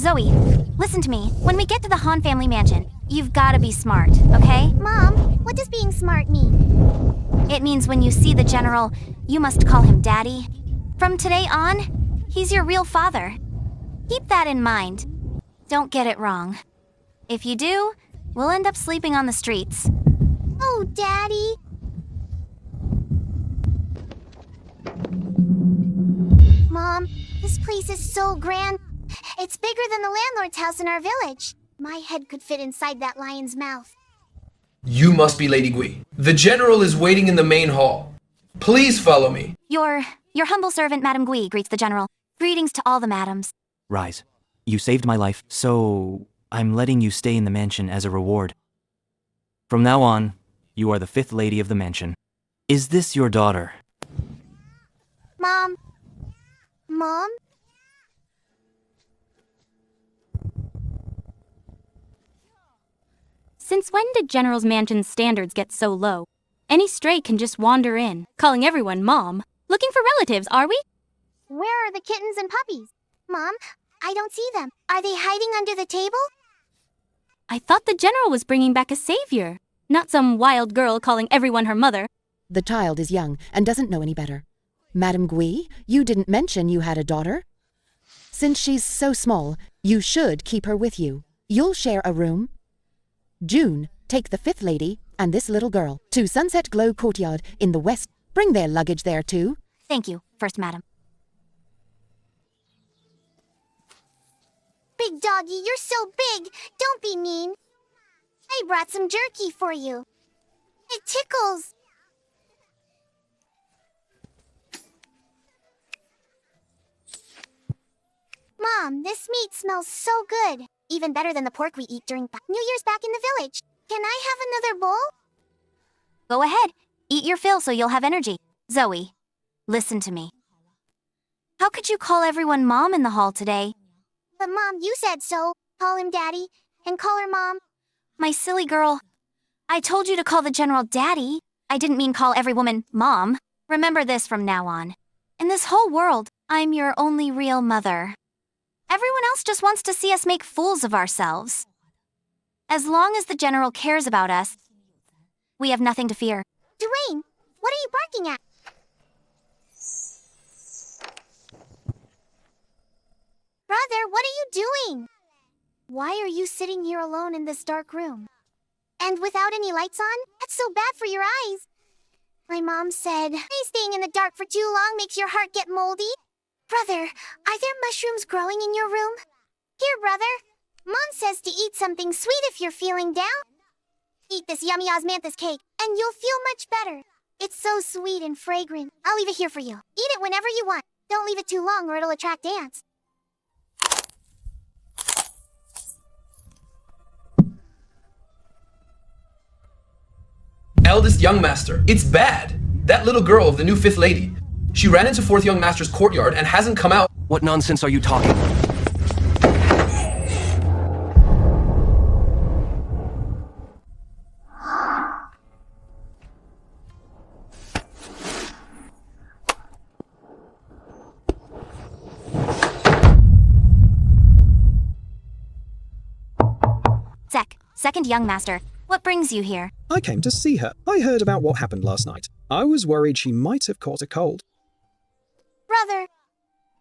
Zoe, listen to me. When we get to the Han family mansion, you've gotta be smart, okay? Mom, what does being smart mean? It means when you see the general, you must call him Daddy. From today on, he's your real father. Keep that in mind. Don't get it wrong. If you do, we'll end up sleeping on the streets. Oh, Daddy. Mom, this place is so grand. It's bigger than the landlord's house in our village. My head could fit inside that lion's mouth. You must be Lady Gui. The general is waiting in the main hall. Please follow me. Your humble servant, Madame Gui, greets the general. Greetings to all the madams. Rise. You saved my life, so I'm letting you stay in the mansion as a reward. From now on, you are the 5th lady of the mansion. Is this your daughter? Mom? Mom? Since when did General's Mansion's standards get so low? Any stray can just wander in, calling everyone Mom. Looking for relatives, are we? Where are the kittens and puppies? Mom, I don't see them. Are they hiding under the table? I thought the General was bringing back a savior, not some wild girl calling everyone her mother. The child is young and doesn't know any better. Madame Gui, you didn't mention you had a daughter. Since she's so small, you should keep her with you. You'll share a room. June, take the 5th lady and this little girl to Sunset Glow Courtyard in the west. Bring their luggage there too. Thank you, First Madam. Big doggy, you're so big. Don't be mean. I brought some jerky for you. It tickles. Mom, this meat smells so good. Even better than the pork we eat during New Year's back in the village. Can I have another bowl? Go ahead. Eat your fill so you'll have energy. Zoe, listen to me. How could you call everyone Mom in the hall today? But Mom, you said so. Call him Daddy and call her Mom. My silly girl. I told you to call the general Daddy. I didn't mean call every woman Mom. Remember this from now on. In this whole world, I'm your only real mother. Everyone else just wants to see us make fools of ourselves. As long as the general cares about us, we have nothing to fear. Dwayne, what are you barking at? Brother, what are you doing? Why are you sitting here alone in this dark room? And without any lights on? That's so bad for your eyes. My mom said, staying in the dark for too long makes your heart get moldy. Brother, are there mushrooms growing in your room? Here, brother. Mom says to eat something sweet if you're feeling down. Eat this yummy osmanthus cake, and you'll feel much better. It's so sweet and fragrant. I'll leave it here for you. Eat it whenever you want. Don't leave it too long or it'll attract ants. Eldest young master, it's bad. That little girl of the new 5th lady. She ran into 4th young master's courtyard and hasn't come out. What nonsense are you talking? Second young master, what brings you here? I came to see her. I heard about what happened last night. I was worried she might have caught a cold. Brother.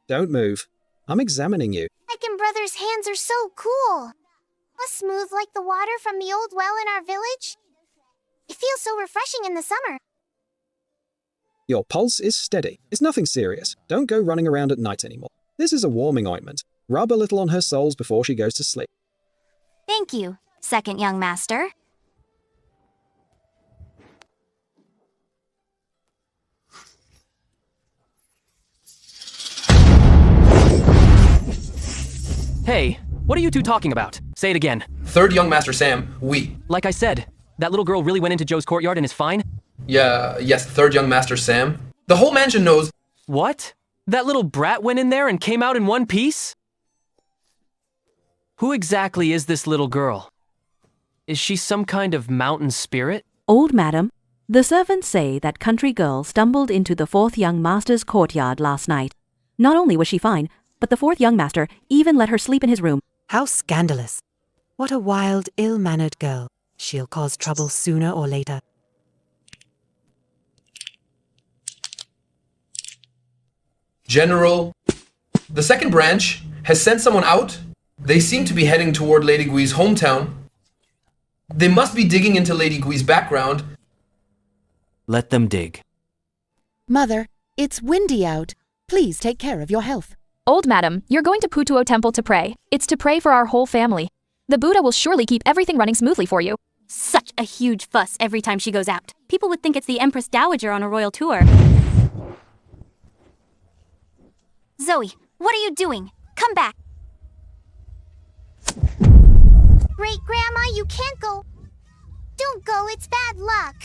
Don't move. I'm examining you. Second brother's hands are so cool. Smooth like the water from the old well in our village. It feels so refreshing in the summer. Your pulse is steady. It's nothing serious. Don't go running around at night anymore. This is a warming ointment. Rub a little on her soles before she goes to sleep. Thank you, second young master. Hey, what are you two talking about? Say it again. 3rd young master Sam, we. Like I said, that little girl really went into Joe's courtyard and is fine? Yes, 3rd young master Sam. The whole mansion knows. What? That little brat went in there and came out in one piece? Who exactly is this little girl? Is she some kind of mountain spirit? Old madam, the servants say that country girl stumbled into the 4th young master's courtyard last night. Not only was she fine, but the 4th young master even let her sleep in his room. How scandalous. What a wild, ill-mannered girl. She'll cause trouble sooner or later. General, the second branch has sent someone out. They seem to be heading toward Lady Gui's hometown. They must be digging into Lady Gui's background. Let them dig. Mother, it's windy out. Please take care of your health. Old madam, you're going to Putuo Temple to pray. It's to pray for our whole family. The Buddha will surely keep everything running smoothly for you. Such a huge fuss every time she goes out. People would think it's the Empress Dowager on a royal tour. Zoe, what are you doing? Come back. Great Grandma, you can't go. Don't go, it's bad luck.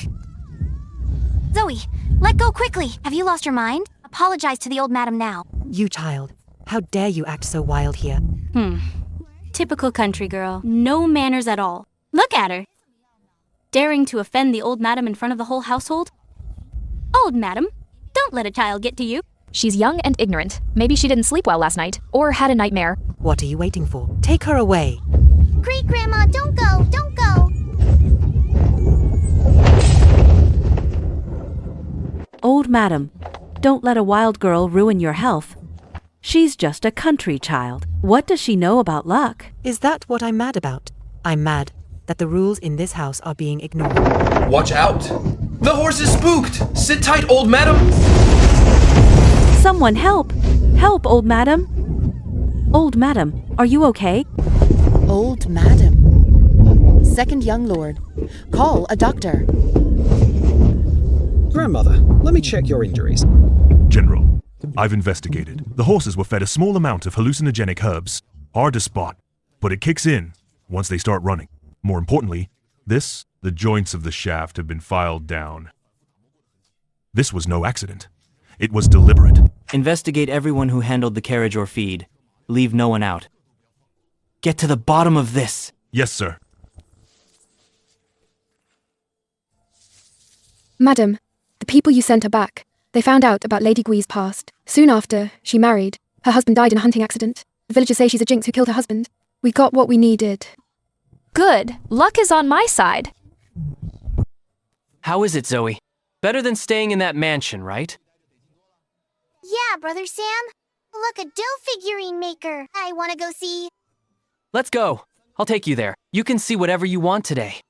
Zoe, let go quickly. Have you lost your mind? Apologize to the old madam now. You child, how dare you act so wild here? Typical country girl. No manners at all. Look at her. Daring to offend the old madam in front of the whole household? Old madam, don't let a child get to you. She's young and ignorant. Maybe she didn't sleep well last night, or had a nightmare. What are you waiting for? Take her away. Great Grandma, don't go, don't go. Old madam, don't let a wild girl ruin your health. She's just a country child. What does she know about luck? Is that what I'm mad about? I'm mad that the rules in this house are being ignored. Watch out! The horse is spooked! Sit tight, old madam! Someone help! Help, old madam! Old madam, are you okay? Old madam. Second young lord. Call a doctor. Grandmother, let me check your injuries. General, I've investigated. The horses were fed a small amount of hallucinogenic herbs. Hard to spot, but it kicks in once they start running. More importantly, the joints of the shaft have been filed down. This was no accident. It was deliberate. Investigate everyone who handled the carriage or feed. Leave no one out. Get to the bottom of this. Yes, sir. Madam, the people you sent her back. They found out about Lady Gui's past. Soon after, she married. Her husband died in a hunting accident. The villagers say she's a jinx who killed her husband. We got what we needed. Good. Luck is on my side. How is it, Zoe? Better than staying in that mansion, right? Yeah, Brother Sam. Look, a dough figurine maker. I want to go see. Let's go. I'll take you there. You can see whatever you want today.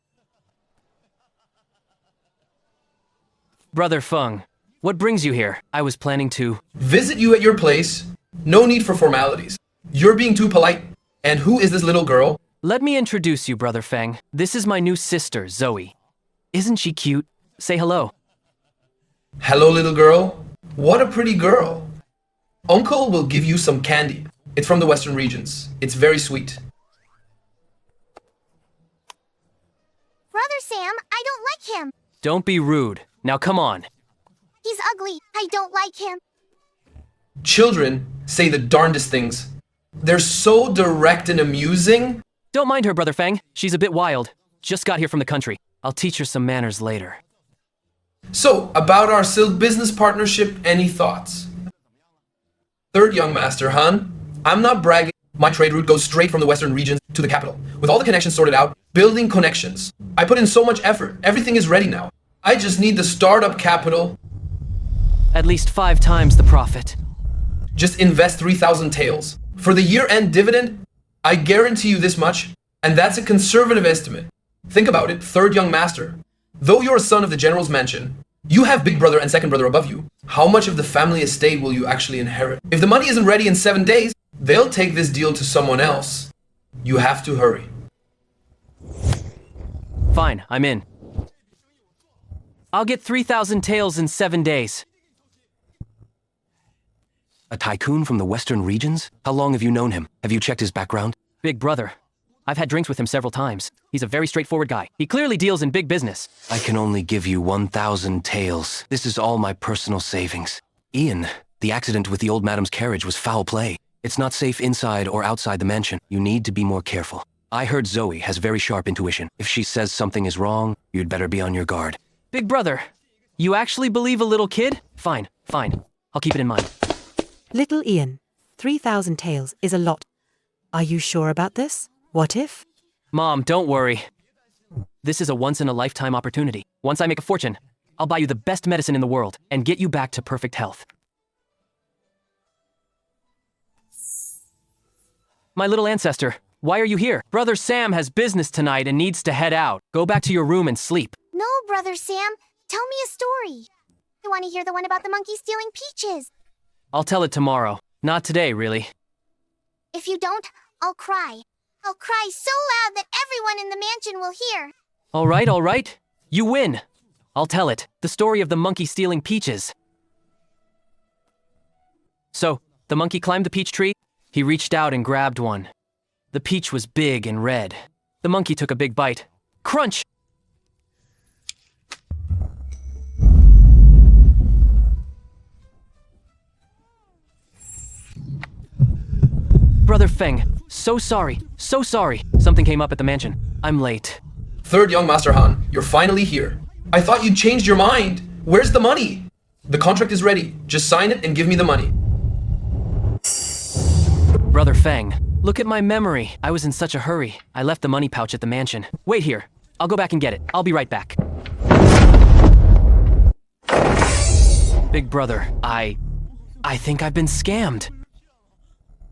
Brother Feng, what brings you here? I was planning to... Visit you at your place. No need for formalities. You're being too polite. And who is this little girl? Let me introduce you, Brother Feng. This is my new sister, Zoe. Isn't she cute? Say hello. Hello, little girl. What a pretty girl. Uncle will give you some candy. It's from the western regions. It's very sweet. Brother Sam, I don't like him. Don't be rude. Now come on. He's ugly. I don't like him. Children say the darndest things. They're so direct and amusing. Don't mind her, Brother Feng. She's a bit wild. Just got here from the country. I'll teach her some manners later. So, about our silk business partnership, any thoughts? Third young master, Han. I'm not bragging. My trade route goes straight from the western regions to the capital. With all the connections sorted out, building connections. I put in so much effort. Everything is ready now. I just need the startup capital. At least 5 times the profit. Just invest 3,000 taels. For the year-end dividend, I guarantee you this much, and that's a conservative estimate. Think about it, third young master. Though you're a son of the general's mansion, you have big brother and second brother above you. How much of the family estate will you actually inherit? If the money isn't ready in 7 days, they'll take this deal to someone else. You have to hurry. Fine, I'm in. I'll get 3,000 taels in 7 days. A tycoon from the western regions? How long have you known him? Have you checked his background? Big brother. I've had drinks with him several times. He's a very straightforward guy. He clearly deals in big business. I can only give you 1,000 taels. This is all my personal savings. Ian, the accident with the old madam's carriage was foul play. It's not safe inside or outside the mansion. You need to be more careful. I heard Zoe has very sharp intuition. If she says something is wrong, you'd better be on your guard. Big brother, you actually believe a little kid? Fine, fine. I'll keep it in mind. Little Ian, 3,000 taels is a lot. Are you sure about this? What if? Mom, don't worry. This is a once-in-a-lifetime opportunity. Once I make a fortune, I'll buy you the best medicine in the world and get you back to perfect health. My little ancestor, why are you here? Brother Sam has business tonight and needs to head out. Go back to your room and sleep. No, Brother Sam. Tell me a story. I want to hear the one about the monkey stealing peaches. I'll tell it tomorrow. Not today, really. If you don't, I'll cry. I'll cry so loud that everyone in the mansion will hear. All right. You win. I'll tell it. The story of the monkey stealing peaches. So, the monkey climbed the peach tree. He reached out and grabbed one. The peach was big and red. The monkey took a big bite. Crunch! Brother Feng, so sorry. Something came up at the mansion. I'm late. Third young Master Han, you're finally here. I thought you'd changed your mind. Where's the money? The contract is ready. Just sign it and give me the money. Brother Feng, look at my memory. I was in such a hurry. I left the money pouch at the mansion. Wait here. I'll go back and get it. I'll be right back. Big brother, I think I've been scammed.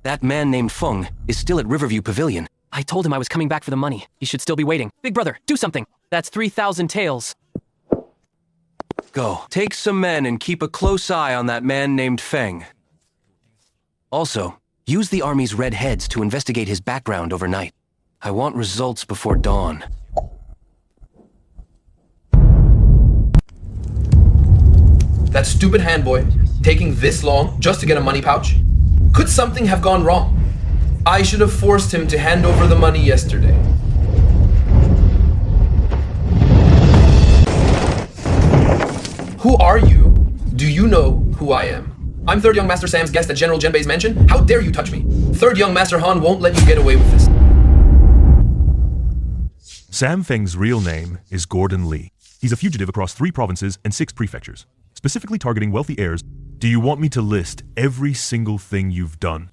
That man named Feng is still at Riverview Pavilion. I told him I was coming back for the money. He should still be waiting. Big brother, do something. That's 3,000 taels. Go. Take some men and keep a close eye on that man named Feng. Also, use the army's red heads to investigate his background overnight. I want results before dawn. That stupid handboy, taking this long just to get a money pouch? Could something have gone wrong? I should have forced him to hand over the money yesterday. Who are you? Do you know who I am? I'm Third Young Master Sam's guest at General Genbei's mansion. How dare you touch me? Third Young Master Han won't let you get away with this. Sam Feng's real name is Gordon Lee. He's a fugitive across 3 provinces and 6 prefectures, specifically targeting wealthy heirs. Do you want me to list every single thing you've done?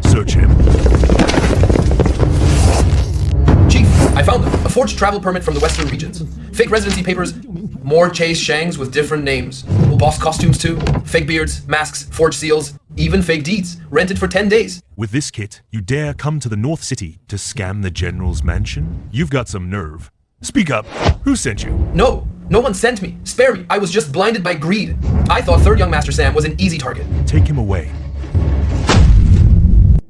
Search him. Chief, I found them. A forged travel permit from the Western regions. Fake residency papers, more Chase Shangs with different names. Boss costumes too. Fake beards, masks, forged seals, even fake deeds. Rented for 10 days. With this kit, you dare come to the North City to scam the General's mansion? You've got some nerve. Speak up. Who sent you? No one sent me. Spare me. I was just blinded by greed. I thought Third Young Master Sam was an easy target. Take him away.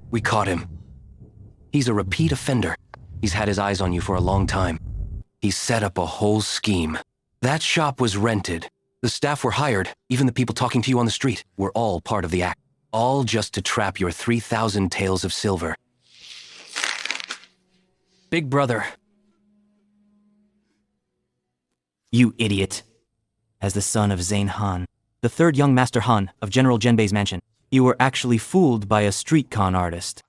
We caught him. He's a repeat offender. He's had his eyes on you for a long time. He set up a whole scheme. That shop was rented. The staff were hired. Even the people talking to you on the street were all part of the act. All just to trap your 3,000 taels of silver. Big brother. You idiot. As the son of Zane Han, the 3rd young Master Han of General Genbei's mansion, you were actually fooled by a street con artist.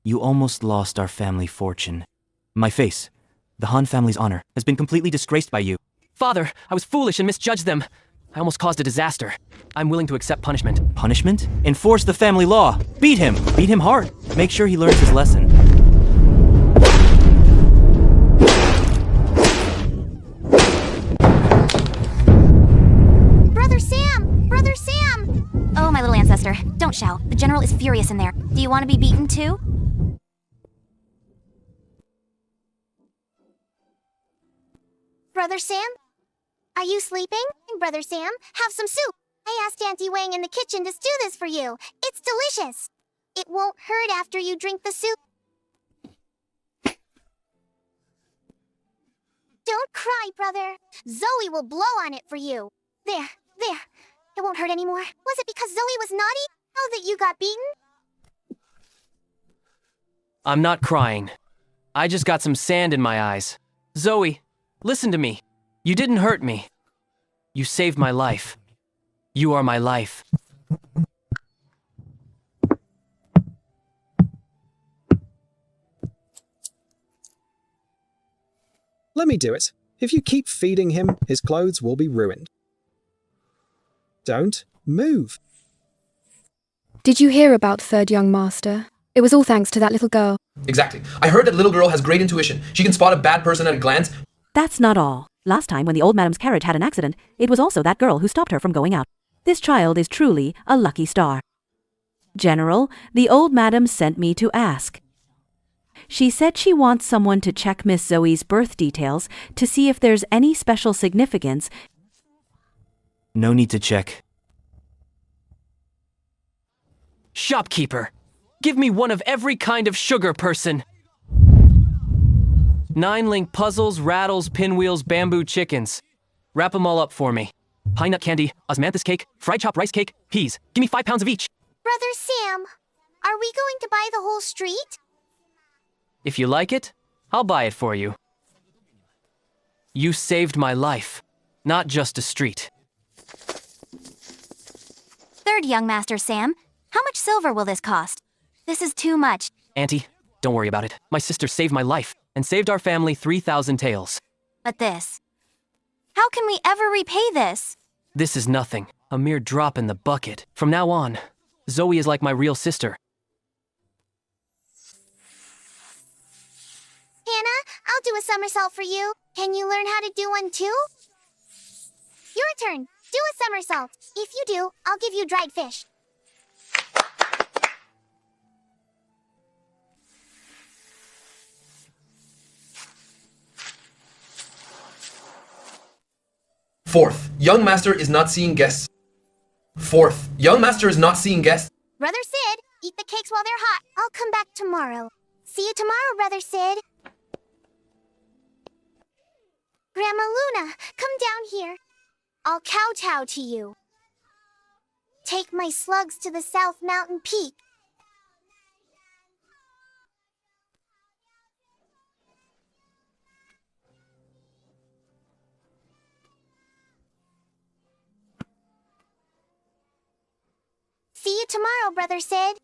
You almost lost our family fortune. My face, the Han family's honor, has been completely disgraced by you. Father, I was foolish and misjudged them. I almost caused a disaster. I'm willing to accept punishment. Punishment? Enforce the family law. Beat him. Beat him hard. Make sure he learns his lesson. Brother Sam! Brother Sam! Oh, my little ancestor. Don't shout. The general is furious in there. Do you want to be beaten too? Brother Sam? Are you sleeping? Brother Sam, have some soup. I asked Auntie Wang in the kitchen to stew this for you. It's delicious. It won't hurt after you drink the soup. Don't cry, brother. Zoe will blow on it for you. There. It won't hurt anymore. Was it because Zoe was naughty? Oh, that you got beaten? I'm not crying. I just got some sand in my eyes. Zoe, listen to me. You didn't hurt me. You saved my life. You are my life. Let me do it. If you keep feeding him, his clothes will be ruined. Don't move. Did you hear about Third Young Master? It was all thanks to that little girl. Exactly. I heard that little girl has great intuition. She can spot a bad person at a glance. That's not all. Last time when the old madam's carriage had an accident, it was also that girl who stopped her from going out. This child is truly a lucky star. General, the old madam sent me to ask. She said she wants someone to check Miss Zoe's birth details to see if there's any special significance. No need to check. Shopkeeper, give me one of every kind of sugar person. 9-link puzzles, rattles, pinwheels, bamboo chickens. Wrap them all up for me. Pine nut candy, osmanthus cake, fried chopped rice cake, peas. Give me 5 pounds of each. Brother Sam, are we going to buy the whole street? If you like it, I'll buy it for you. You saved my life, not just a street. Third young master, Sam. How much silver will this cost? This is too much. Auntie, don't worry about it. My sister saved my life and saved our family 3,000 taels. But this. How can we ever repay this? This is nothing. A mere drop in the bucket. From now on, Zoe is like my real sister. Hannah, I'll do a somersault for you. Can you learn how to do one too? Your turn. Do a somersault. If you do, I'll give you dried fish. Fourth, young master is not seeing guests. Fourth, young master is not seeing guests. Brother Sid, eat the cakes while they're hot. I'll come back tomorrow. See you tomorrow, Brother Sid. Grandma Luna, come down here. I'll kowtow to you. Take my slugs to the South Mountain Peak. See you tomorrow, Brother Sid.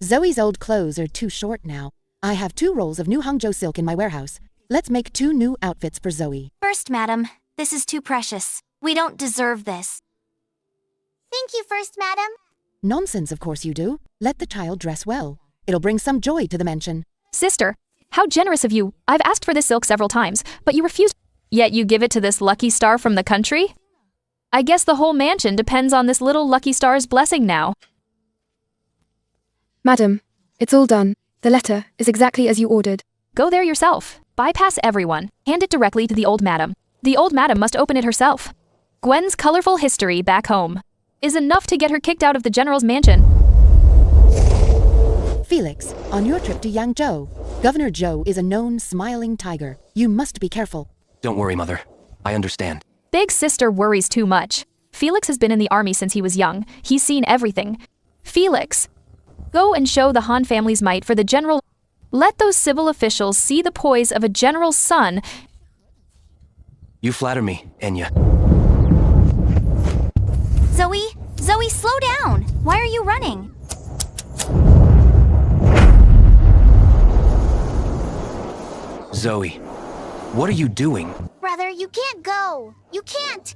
Zoe's old clothes are too short now. I have 2 rolls of new Hangzhou silk in my warehouse. Let's make 2 new outfits for Zoe. First, madam, this is too precious. We don't deserve this. Thank you, First Madam. Nonsense, of course you do. Let the child dress well. It'll bring some joy to the mansion. Sister, how generous of you. I've asked for this silk several times, but you refused. Yet you give it to this lucky star from the country? I guess the whole mansion depends on this little lucky star's blessing now. Madam, it's all done. The letter is exactly as you ordered. Go there yourself. Bypass everyone. Hand it directly to the old madam. The old madam must open it herself. Gwen's colorful history back home is enough to get her kicked out of the general's mansion. Felix, on your trip to Yangzhou, Governor Zhou is a known smiling tiger. You must be careful. Don't worry, Mother. I understand. Big sister worries too much. Felix has been in the army since he was young. He's seen everything. Felix, go and show the Han family's might for the general. Let those civil officials see the poise of a general's son. You flatter me, Enya. Zoe, slow down. Why are you running? Zoe, what are you doing? Brother, you can't go. You can't.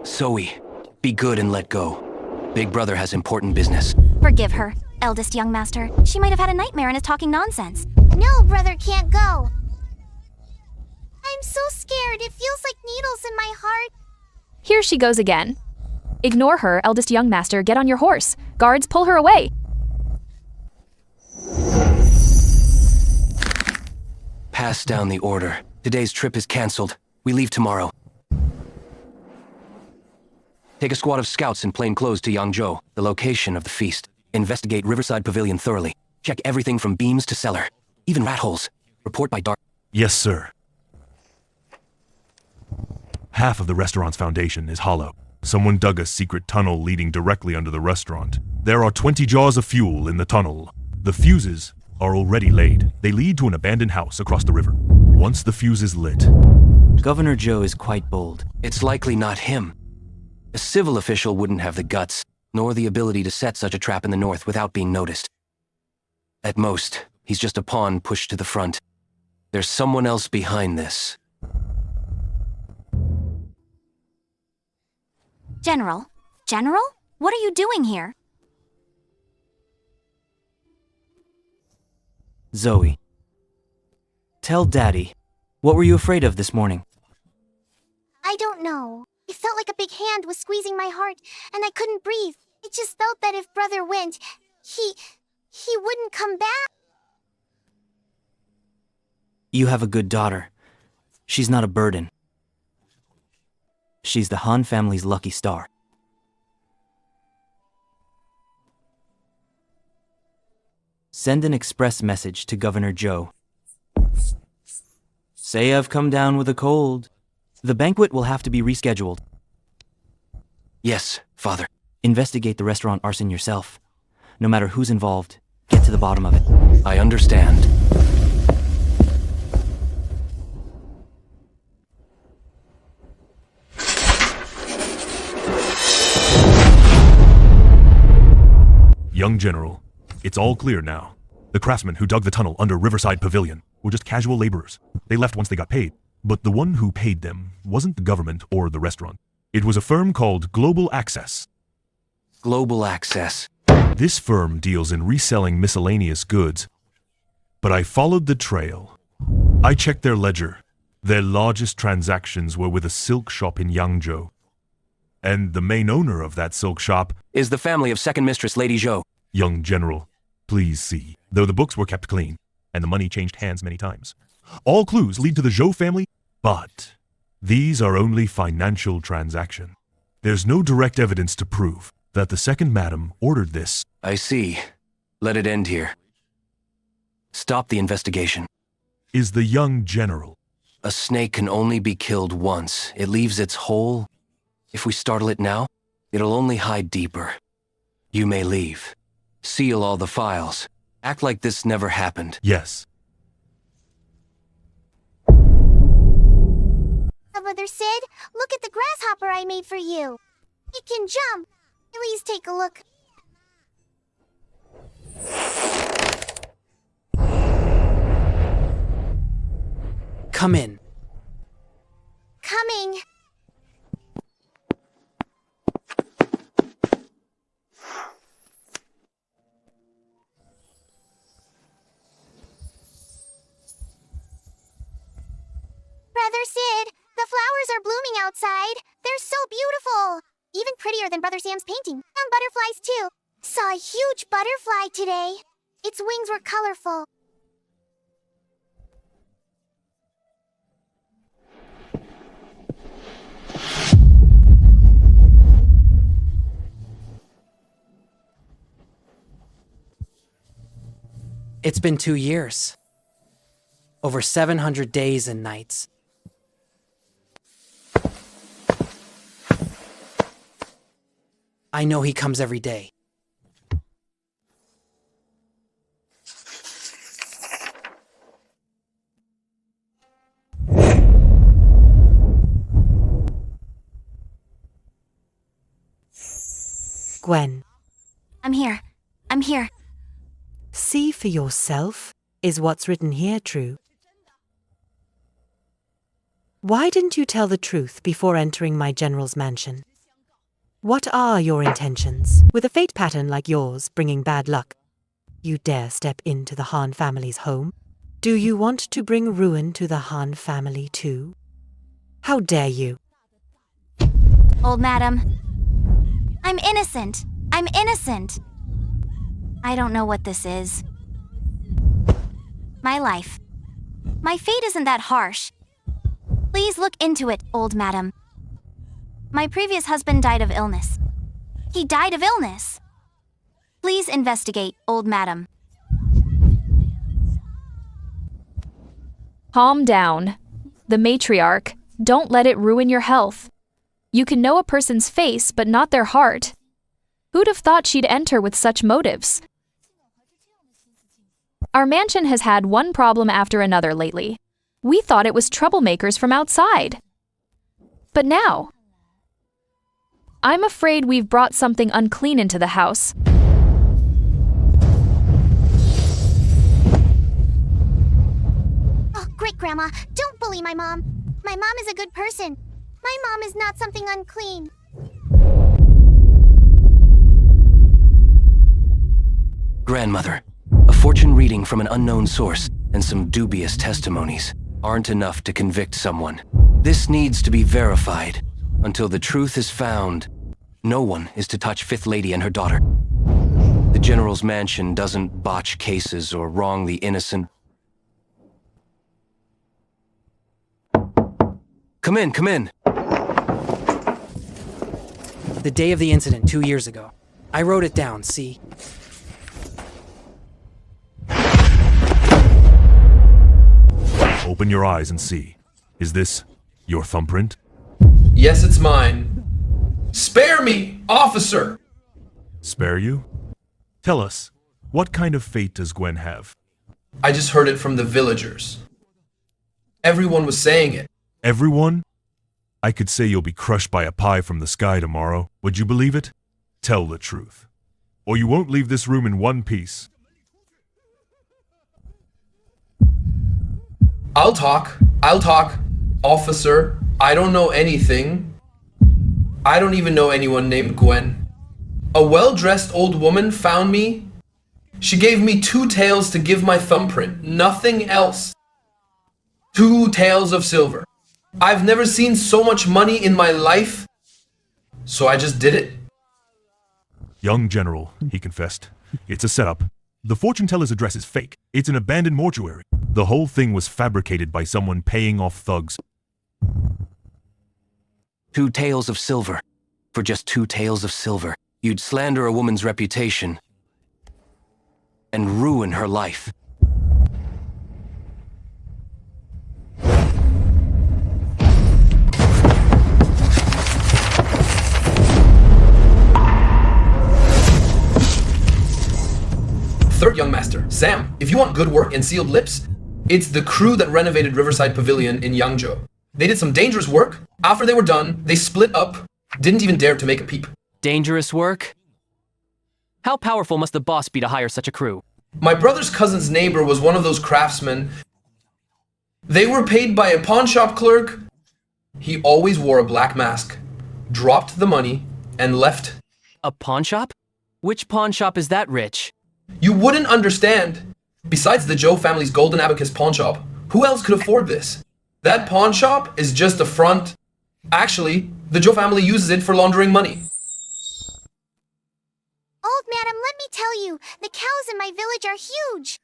Zoe, be good and let go. Big brother has important business. Forgive her, eldest young master. She might have had a nightmare and is talking nonsense. No, brother can't go. I'm so scared. It feels like needles in my heart. Here she goes again. Ignore her, eldest young master. Get on your horse. Guards, pull her away. Pass down the order. Today's trip is cancelled. We leave tomorrow. Take a squad of scouts in plain clothes to Yangzhou, the location of the feast. Investigate Riverside Pavilion thoroughly. Check everything from beams to cellar. Even rat holes. Report by dark. Yes, sir. Half of the restaurant's foundation is hollow. Someone dug a secret tunnel leading directly under the restaurant. There are 20 jars of fuel in the tunnel. The fuses are already laid. They lead to an abandoned house across the river. Once the fuse is lit... Governor Zhou is quite bold. It's likely not him. A civil official wouldn't have the guts, nor the ability to set such a trap in the north without being noticed. At most, He's just a pawn pushed to the front. There's someone else behind this. General? General? What are you doing here? Zoe. Tell Daddy, what were you afraid of this morning? I don't know. It felt like a big hand was squeezing my heart, and I couldn't breathe. It just felt that if brother went, he wouldn't come back. You have a good daughter. She's not a burden. She's the Han family's lucky star. Send an express message to Governor Joe. Say I've come down with a cold. The banquet will have to be rescheduled. Yes, Father. Investigate the restaurant arson yourself. No matter who's involved, get to the bottom of it. I understand. Young General, it's all clear now. The craftsmen who dug the tunnel under Riverside Pavilion were just casual laborers. They left once they got paid. But the one who paid them wasn't the government or the restaurant. It was a firm called Global Access. Global Access. This firm deals in reselling miscellaneous goods. But I followed the trail. I checked their ledger. Their largest transactions were with a silk shop in Yangzhou. And the main owner of that silk shop is the family of second mistress Lady Zhou. Young General, please see. Though the books were kept clean, and the money changed hands many times. All clues lead to the Zhou family, but these are only financial transactions. There's no direct evidence to prove that the second madam ordered this. I see. Let it end here. Stop the investigation. Is the young general. A snake can only be killed once. It leaves its hole. If we startle it now, it'll only hide deeper. You may leave. Seal all the files. Act like this never happened. Yes. Brother Sid, look at the grasshopper I made for you. It can jump. Please take a look. Come in. Coming. Brother Sid, the flowers are blooming outside. They're so beautiful. Even prettier than Brother Sam's painting. And butterflies too. Saw a huge butterfly today. Its wings were colorful. It's been 2 years. Over 700 days and nights. I know he comes every day. Gwen, I'm here. I'm here. see for yourself. Is what's written here true? Why didn't you tell the truth before entering my general's mansion? What are your intentions? With a fate pattern like yours bringing bad luck, you dare step into the Han family's home? Do you want to bring ruin to the Han family too? How dare you? Old madam. I'm innocent. I'm innocent. I don't know what this is. My life. My fate isn't that harsh. Please look into it, old madam. My previous husband died of illness. He died of illness. Please investigate, old madam. Calm down. The matriarch. Don't let it ruin your health. You can know a person's face, but not their heart. Who'd have thought she'd enter with such motives? Our mansion has had one problem after another lately. We thought it was troublemakers from outside. But now, I'm afraid we've brought something unclean into the house. Grandma. Don't bully my mom. My mom is a good person. My mom is not something unclean. Grandmother, a fortune reading from an unknown source and some dubious testimonies aren't enough to convict someone. This needs to be verified. Until the truth is found, no one is to touch Fifth Lady and her daughter. The General's mansion doesn't botch cases or wrong the innocent. Come in, come in. The day of the incident 2 years ago. I wrote it down, see? Open your eyes and see. Is this your thumbprint? Yes, it's mine. Spare me, officer! Spare you? Tell us, what kind of fate does Gwen have? I just heard it from the villagers. Everyone was saying it. Everyone? I could say you'll be crushed by a pie from the sky tomorrow. Would you believe it? Tell the truth. Or you won't leave this room in one piece. I'll talk. Officer, I don't know anything. I don't even know anyone named Gwen. A well-dressed old woman found me. She gave me 2 taels to give my thumbprint. Nothing else. 2 taels of silver. I've never seen so much money in my life. So I just did it. Young General, he confessed. It's a setup. The fortune teller's address is fake. It's an abandoned mortuary. The whole thing was fabricated by someone paying off thugs. 2 taels of silver. For just 2 taels of silver, you'd slander a woman's reputation and ruin her life. Third young master, Sam, if you want good work and sealed lips, it's the crew that renovated Riverside Pavilion in Yangzhou. They did some dangerous work. After they were done, they split up, didn't even dare to make a peep. Dangerous work? How powerful must the boss be to hire such a crew? My brother's cousin's neighbor was one of those craftsmen. They were paid by a pawn shop clerk. He always wore a black mask, dropped the money, and left. A pawn shop? Which pawn shop is that rich? You wouldn't understand. Besides the Zhou family's Golden Abacus pawn shop, who else could afford this? That pawn shop is just a front. Actually, the Zhou family uses it for laundering money. Old madam, let me tell you, the cows in my village are huge.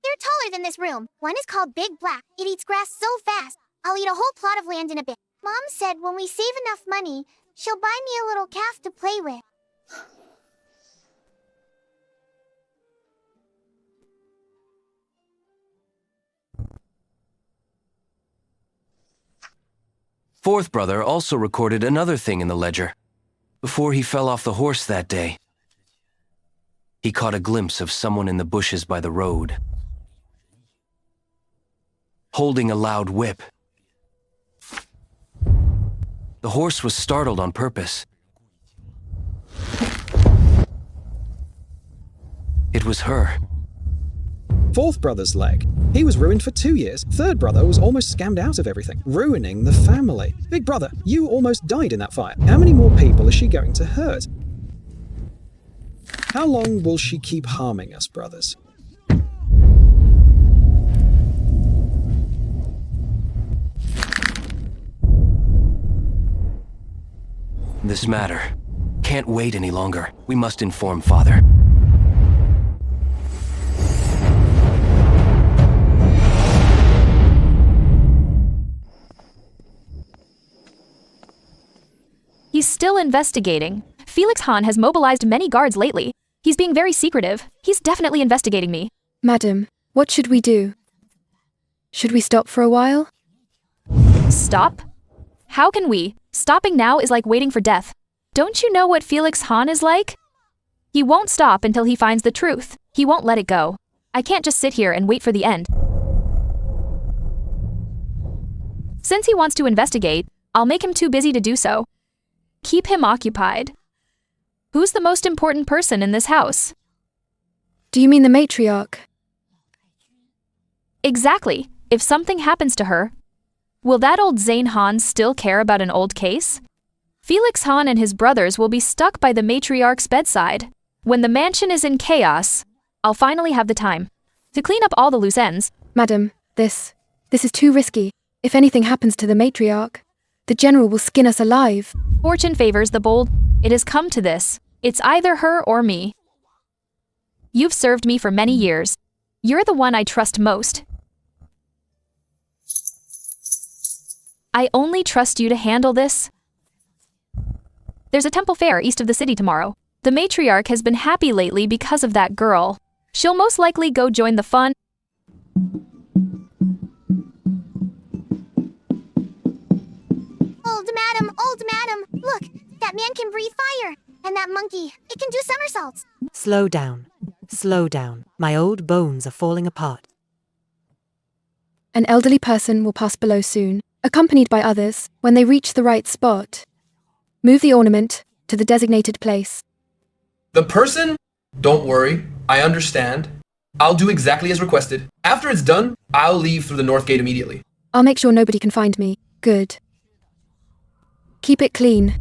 They're taller than this room. One is called Big Black. It eats grass so fast, I'll eat a whole plot of land in a bit. Mom said when we save enough money, she'll buy me a little calf to play with. Fourth brother also recorded another thing in the ledger. Before he fell off the horse that day, he caught a glimpse of someone in the bushes by the road, holding a loud whip. The horse was startled on purpose. It was her. Fourth brother's leg. He was ruined for 2 years. Third brother was almost scammed out of everything, ruining the family. Big brother, you almost died in that fire. How many more people is she going to hurt? How long will she keep harming us, brothers? This matter can't wait any longer. We must inform Father. He's still investigating. Felix Han has mobilized many guards lately. He's being very secretive. He's definitely investigating me. Madam, what should we do? Should we stop for a while? Stop? How can we? Stopping now is like waiting for death. Don't you know what Felix Han is like? He won't stop until he finds the truth. He won't let it go. I can't just sit here and wait for the end. Since he wants to investigate, I'll make him too busy to do so. Keep him occupied. Who's the most important person in this house? Do you mean the matriarch? Exactly. If something happens to her, will that old Zane Han still care about an old case? Felix Han and his brothers will be stuck by the matriarch's bedside. When the mansion is in chaos, I'll finally have the time to clean up all the loose ends. Madam, this is too risky. If anything happens to the matriarch, the general will skin us alive. Fortune favors the bold. It has come to this. It's either her or me. You've served me for many years. You're the one I trust most. I only trust you to handle this. There's a temple fair east of the city tomorrow. The matriarch has been happy lately because of that girl. She'll most likely go join the fun. Old madam, look, that man can breathe fire. And that monkey, it can do somersaults. Slow down. Slow down. My old bones are falling apart. An elderly person will pass below soon, accompanied by others. When they reach the right spot, move the ornament to the designated place. The person? Don't worry, I understand. I'll do exactly as requested. After it's done, I'll leave through the north gate immediately. I'll make sure nobody can find me. Good. Keep it clean.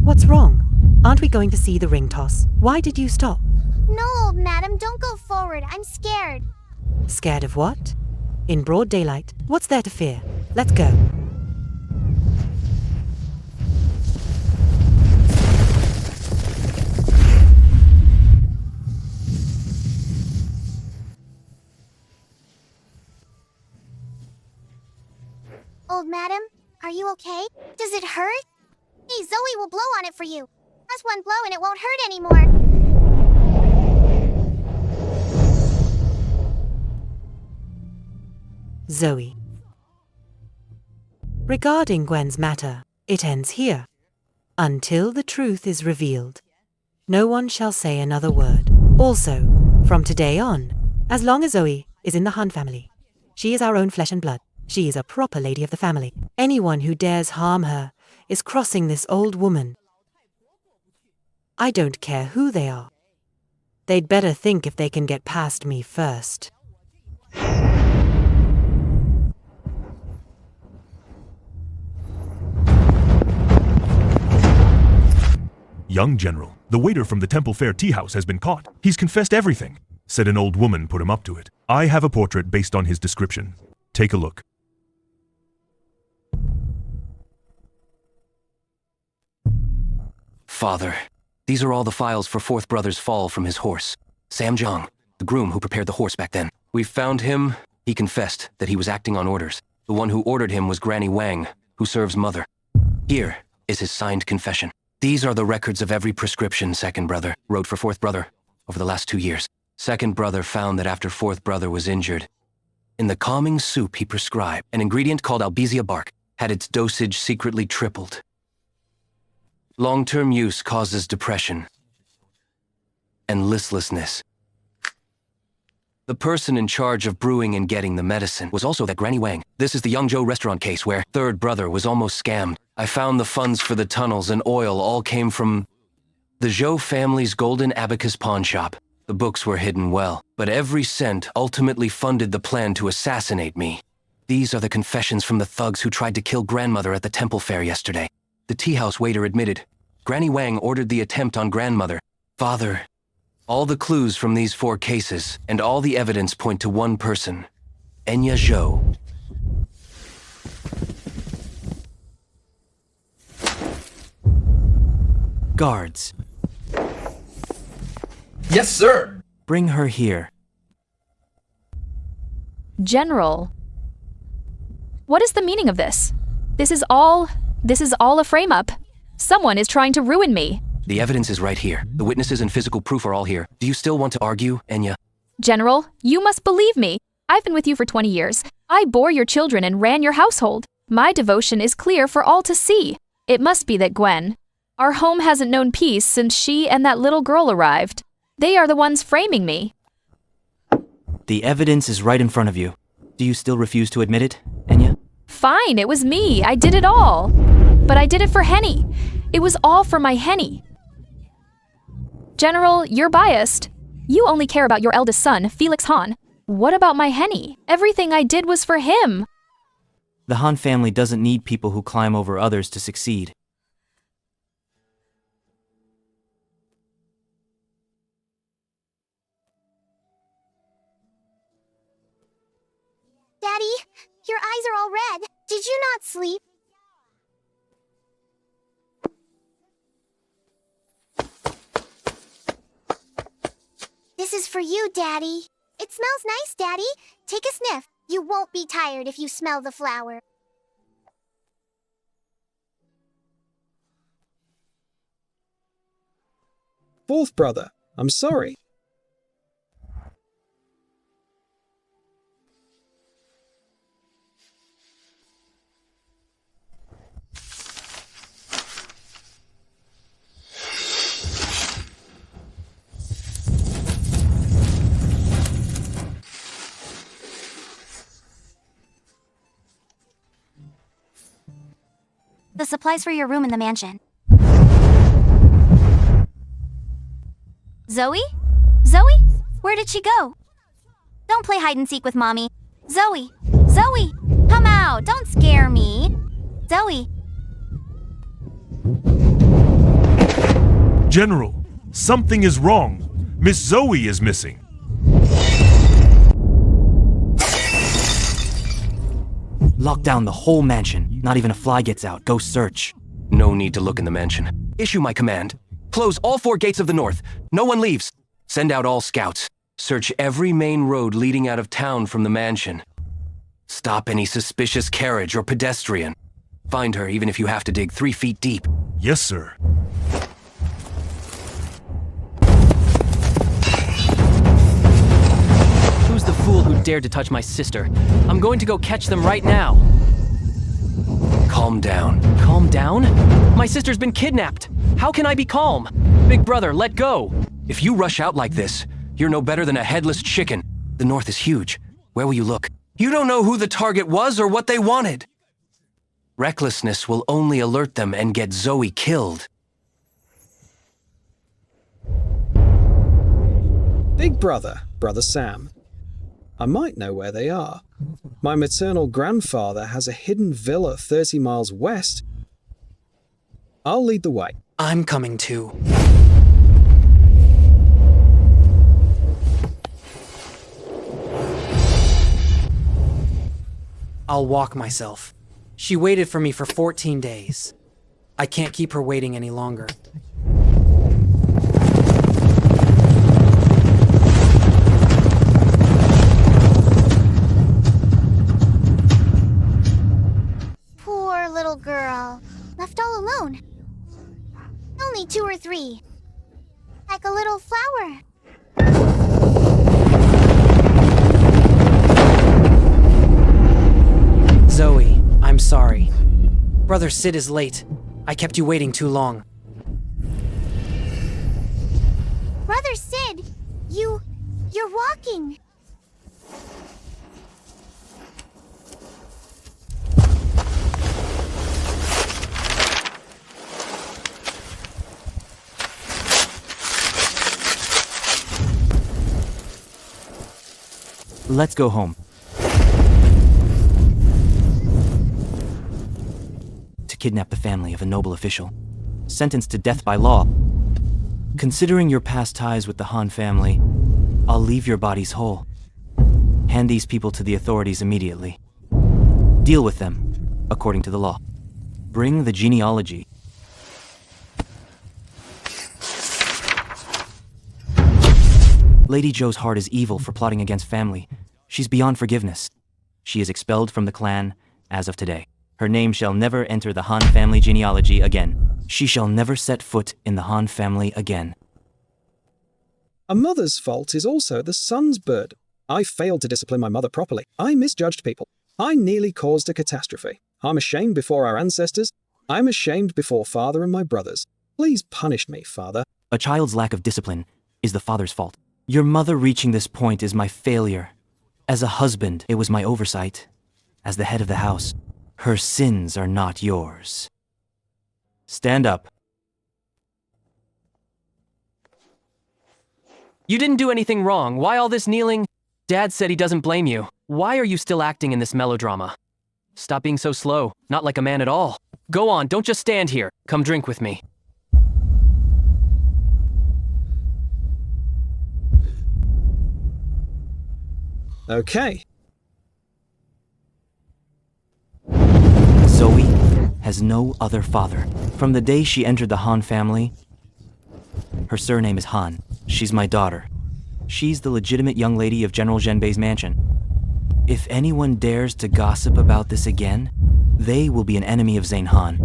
What's wrong? Aren't we going to see the ring toss? Why did you stop? No, old madam, don't go forward. I'm scared. Scared of what? In broad daylight, what's there to fear? Let's go. Old madam, are you okay? Does it hurt? Hey, Zoe will blow on it for you. Just one blow and it won't hurt anymore. Zoe. Regarding Gwen's matter, it ends here. Until the truth is revealed, no one shall say another word. Also, from today on, as long as Zoe is in the Han family, she is our own flesh and blood. She is a proper lady of the family. Anyone who dares harm her is crossing this old woman. I don't care who they are. They'd better think if they can get past me first. Young General, the waiter from the Temple Fair tea house has been caught. He's confessed everything. Said an old woman put him up to it. I have a portrait based on his description. Take a look. Father, these are all the files for fourth brother's fall from his horse. Sam Jong, the groom who prepared the horse back then. We found him. He confessed that he was acting on orders. The one who ordered him was Granny Wang, who serves mother. Here is his signed confession. These are the records of every prescription second brother wrote for fourth brother over the last 2 years. Second brother found that after fourth brother was injured, in the calming soup he prescribed, an ingredient called albizia bark had its dosage secretly tripled. Long-term use causes depression and listlessness. The person in charge of brewing and getting the medicine was also that Granny Wang. This is the Yangzhou restaurant case where third brother was almost scammed. I found the funds for the tunnels and oil all came from the Zhou family's golden abacus pawn shop. The books were hidden well, but every cent ultimately funded the plan to assassinate me. These are the confessions from the thugs who tried to kill grandmother at the temple fair yesterday. The tea house waiter admitted, Granny Wang ordered the attempt on grandmother. Father, all the clues from these 4 cases and all the evidence point to one person, Enya Zhou. Guards, Yes, sir. bring her here. General, what is the meaning of this? This is all a frame-up. Someone is trying to ruin me. The evidence is right here. The witnesses and physical proof are all here. Do you still want to argue, Enya? General, you must believe me. I've been with you for 20 years. I bore your children and ran your household. My devotion is clear for all to see. It must be that Gwen. Our home hasn't known peace since she and that little girl arrived. They are the ones framing me. The evidence is right in front of you. Do you still refuse to admit it, Enya? Fine, it was me. I did it all. But I did it for Henny. It was all for my Henny. General, you're biased. You only care about your eldest son, Felix Han. What about my Henny? Everything I did was for him. The Han family doesn't need people who climb over others to succeed. Daddy, your eyes are all red. Did you not sleep? This is for you, Daddy. It smells nice, Daddy. Take a sniff. You won't be tired if you smell the flower. Fourth brother, I'm sorry. The supplies for your room in the mansion. Zoe? Zoe? Where did she go? Don't play hide and seek with Mommy. Zoe! Zoe! Come out! Don't scare me! Zoe! General, something is wrong. Miss Zoe is missing. Lock down the whole mansion. Not even a fly gets out. Go search. No need to look in the mansion. Issue my command. Close all 4 gates of the north. No one leaves. Send out all scouts. Search every main road leading out of town from the mansion. Stop any suspicious carriage or pedestrian. Find her even if you have to dig 3 feet deep. Yes, sir. Who's the fool who dared to touch my sister? I'm going to go catch them right now. Calm down. Calm down? My sister's been kidnapped. How can I be calm? Big brother, let go. If you rush out like this, you're no better than a headless chicken. The north is huge. Where will you look? You don't know who the target was or what they wanted. Recklessness will only alert them and get Zoe killed. Big brother, Brother Sam. I might know where they are. My maternal grandfather has a hidden villa 30 miles west. I'll lead the way. I'm coming too. I'll walk myself. She waited for me for 14 days. I can't keep her waiting any longer. Poor little girl. Left all alone. Only 2 or 3. Like a little flower. Zoe, I'm sorry. Brother Sid is late. I kept you waiting too long. Brother Sid, you're walking. Let's go home. To kidnap the family of a noble official, sentenced to death by law. Considering your past ties with the Han family, I'll leave your bodies whole. Hand these people to the authorities immediately. Deal with them, according to the law. Bring the genealogy. Lady Zhou's heart is evil for plotting against family. She's beyond forgiveness. She is expelled from the clan as of today. Her name shall never enter the Han family genealogy again. She shall never set foot in the Han family again. A mother's fault is also the son's burden. I failed to discipline my mother properly. I misjudged people. I nearly caused a catastrophe. I'm ashamed before our ancestors. I'm ashamed before father and my brothers. Please punish me, father. A child's lack of discipline is the father's fault. Your mother reaching this point is my failure. As a husband, it was my oversight. As the head of the house, her sins are not yours. Stand up. You didn't do anything wrong. Why all this kneeling? Dad said he doesn't blame you. Why are you still acting in this melodrama? Stop being so slow. Not like a man at all. Go on, don't just stand here. Come drink with me. Okay. Zoe has no other father. From the day she entered the Han family, her surname is Han. She's my daughter. She's the legitimate young lady of General Zhenbei's mansion. If anyone dares to gossip about this again, they will be an enemy of Zane Han.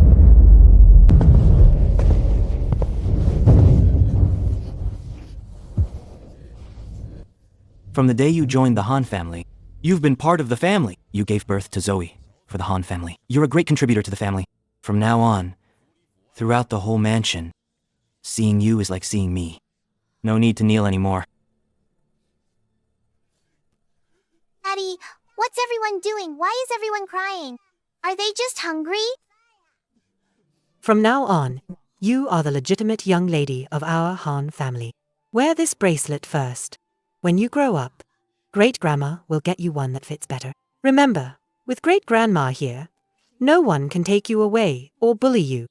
From the day you joined the Han family, you've been part of the family. You gave birth to Zoe for the Han family. You're a great contributor to the family. From now on, throughout the whole mansion, seeing you is like seeing me. No need to kneel anymore. Daddy, what's everyone doing? Why is everyone crying? Are they just hungry? From now on, you are the legitimate young lady of our Han family. Wear this bracelet first. When you grow up, Great-Grandma will get you one that fits better. Remember, with Great-Grandma here, no one can take you away or bully you.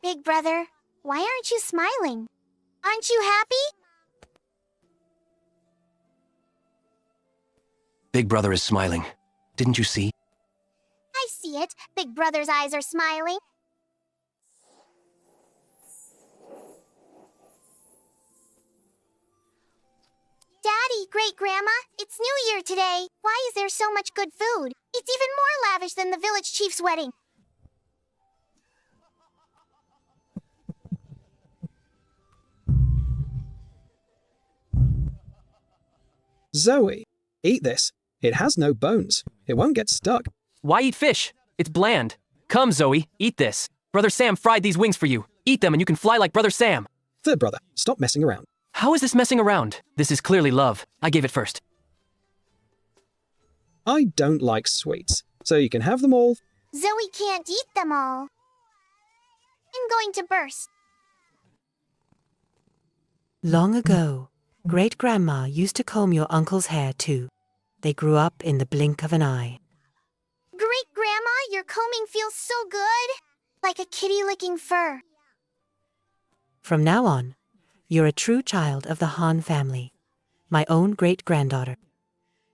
Big brother, why aren't you smiling? Aren't you happy? Big brother is smiling. Didn't you see? I see it. Big brother's eyes are smiling. Daddy, Great-Grandma, it's New Year today. Why is there so much good food? It's even more lavish than the village chief's wedding. Zoe, eat this. It has no bones. It won't get stuck. Why eat fish? It's bland. Come, Zoe, eat this. Brother Sam fried these wings for you. Eat them and you can fly like Brother Sam. Third brother, stop messing around. How is this messing around? This is clearly love. I gave it first. I don't like sweets, so you can have them all. Zoe can't eat them all. I'm going to burst. Long ago, Great-Grandma used to comb your uncle's hair too. They grew up in the blink of an eye. Great-Grandma, your combing feels so good. Like a kitty licking fur. From now on, you're a true child of the Han family. My own great-granddaughter.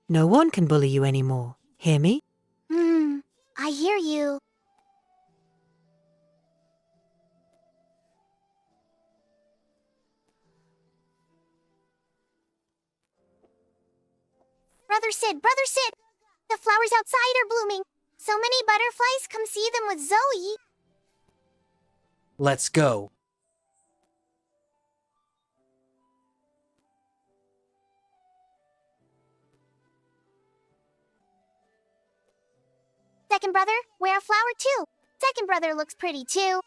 No one can bully you anymore. Hear me? I hear you. Brother Sid! The flowers outside are blooming. So many butterflies, come see them with Zoe. Let's go. Second brother, wear a flower too. Second brother looks pretty too.